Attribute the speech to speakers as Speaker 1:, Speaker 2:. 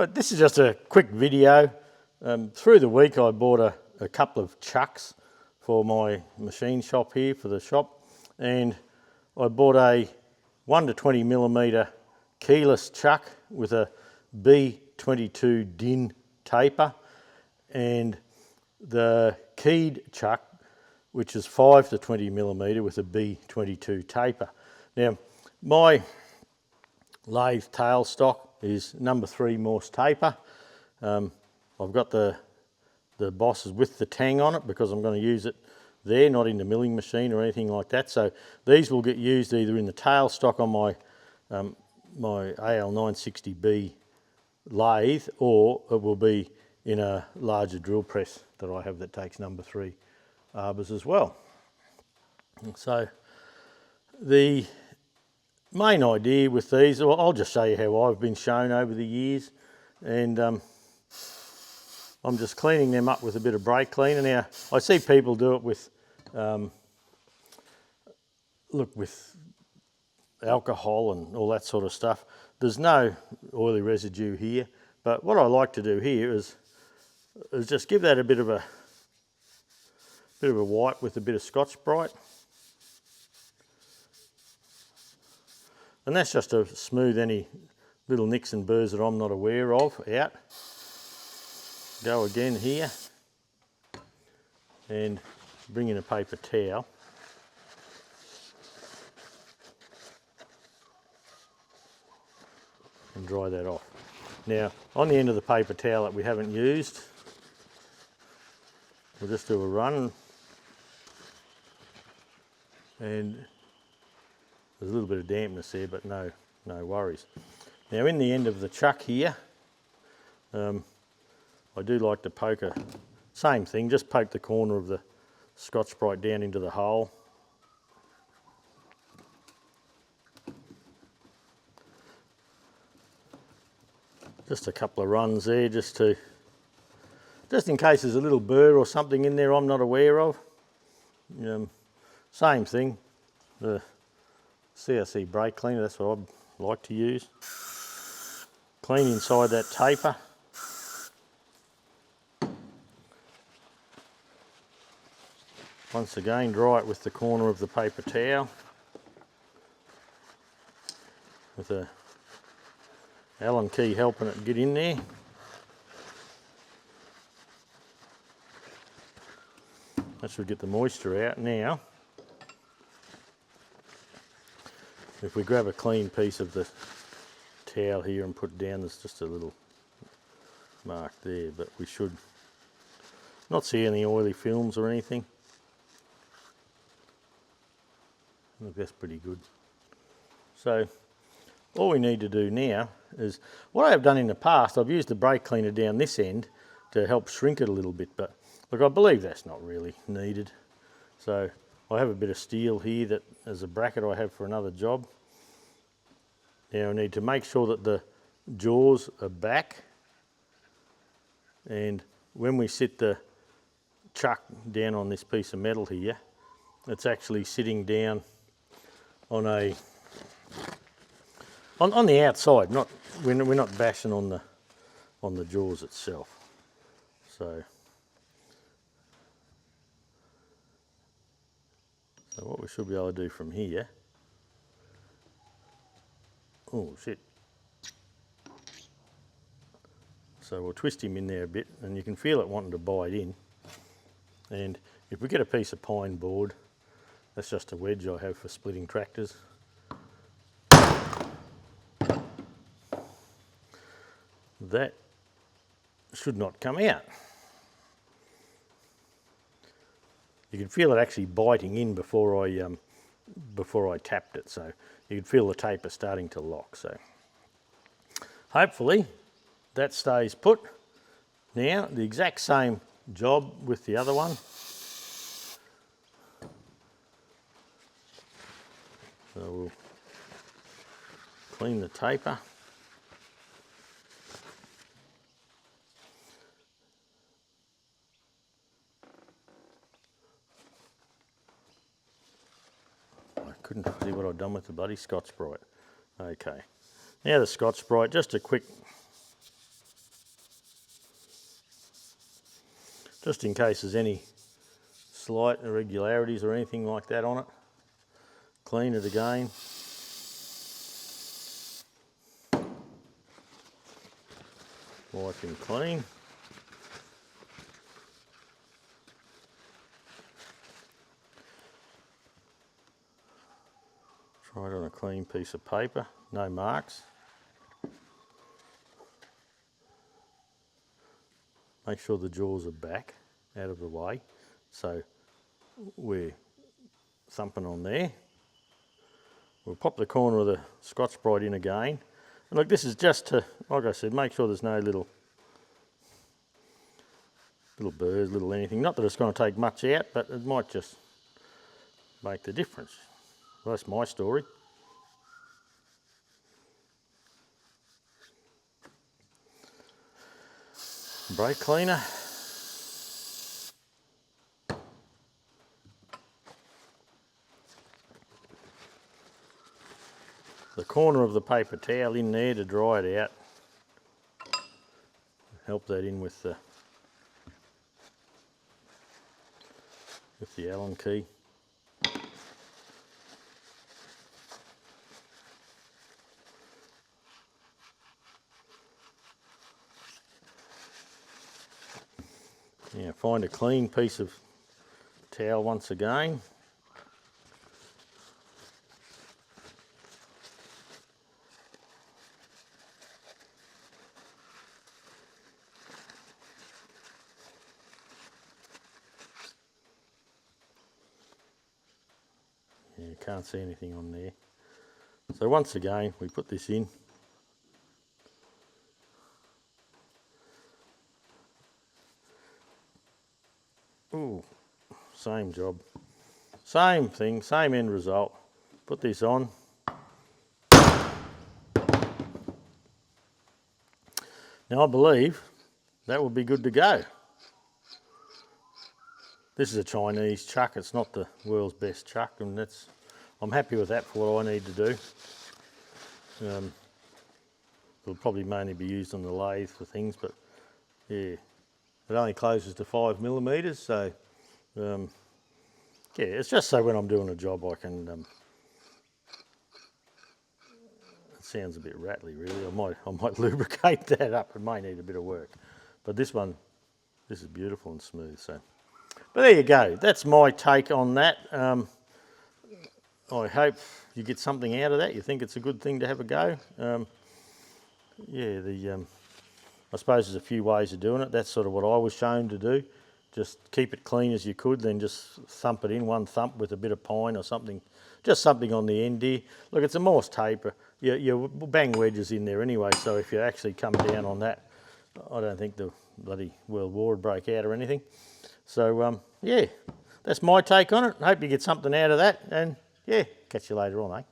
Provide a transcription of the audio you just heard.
Speaker 1: But this is just a quick video. Through the week I bought a couple of chucks for my machine shop here, for the shop, and I bought a 1 to 20 millimetre keyless chuck with a B22 DIN taper, and the keyed chuck which is 5 to 20 millimetre with a B22 taper. Now my lathe tailstock is number 3 Morse taper. I've got the bosses with the tang on it because I'm going to use it there, not in the milling machine or anything like that. So these will get used either in the tailstock on my AL960B lathe, or it will be in a larger drill press that I have that takes number 3 arbors as well. And so the main idea with these, well, I'll just show you how I've been shown over the years, and I'm just cleaning them up with a bit of brake cleaner. Now I see people do it with with alcohol and all that sort of stuff. There's no oily residue here, but what I like to do here is just give that a bit of a wipe with a bit of Scotch-Brite, and that's just to smooth any little nicks and burrs that I'm not aware of out. Go again here and bring in a paper towel. And dry that off. Now on the end of the paper towel that we haven't used, we'll just do a run, and there's a little bit of dampness there, but no worries. Now in the end of the chuck here, I do like to poke same thing, just poke the corner of the Scotch-Brite down into the hole. Just a couple of runs there, just in case there's a little burr or something in there I'm not aware of. Same thing, the CRC brake cleaner, that's what I like to use. Clean inside that taper. Once again, dry it with the corner of the paper towel with a Allen key helping it get in there. That should get the moisture out. Now, if we grab a clean piece of the towel here and put it down, there's just a little mark there, but we should not see any oily films or anything. Look, that's pretty good. So all we need to do now is, what I have done in the past, I've used the brake cleaner down this end to help shrink it a little bit, but look, I believe that's not really needed. So I have a bit of steel here that as a bracket I have for another job. Now I need to make sure that the jaws are back, and when we sit the chuck down on this piece of metal here, it's actually sitting down on the outside, we're not bashing on the jaws itself. So what we should be able to do from here, oh shit, so we'll twist him in there a bit, and you can feel it wanting to bite in. And if we get a piece of pine board, that's just a wedge I have for splitting tractors. That should not come out. You can feel it actually biting in before I tapped it, so you can feel the taper starting to lock. So hopefully that stays put. Now the exact same job with the other one. So we'll clean the taper. I couldn't see what I'd done with the bloody Scotch-Brite. Okay, now the Scotch-Brite, just a quick just in case there's any slight irregularities or anything like that on it. Clean it again. Wipe and clean. Try it on a clean piece of paper, no marks. Make sure the jaws are back, out of the way, so we're thumping on there. We'll pop the corner of the Scotch-Brite in again. And look, this is just to, like I said, make sure there's no little burrs, little anything. Not that it's going to take much out, but it might just make the difference. Well, that's my story. Brake cleaner. The corner of the paper towel in there to dry it out. Help that in with the Allen key. Yeah, find a clean piece of towel once again. Yeah, you can't see anything on there. So once again, we put this in. Ooh, same job. Same thing, same end result. Put this on. Now I believe that will be good to go. This is a Chinese chuck, it's not the world's best chuck, and I'm happy with that for what I need to do. It'll probably mainly be used on the lathe for things, but yeah, it only closes to 5mm, so yeah, it's just so when I'm doing a job I can, it sounds a bit rattly really, I might lubricate that up, it may need a bit of work. But this is beautiful and smooth, so. But there you go, that's my take on that. I hope you get something out of that, you think it's a good thing to have a go. Yeah, I suppose there's a few ways of doing it. That's sort of what I was shown to do. Just keep it clean as you could, then just thump it in, one thump with a bit of pine or something, just something on the end here. Look, it's a Morse taper. You bang wedges in there anyway, so if you actually come down on that, I don't think the bloody World War would break out or anything. So, yeah, that's my take on it. I hope you get something out of that, and yeah, catch you later on, eh?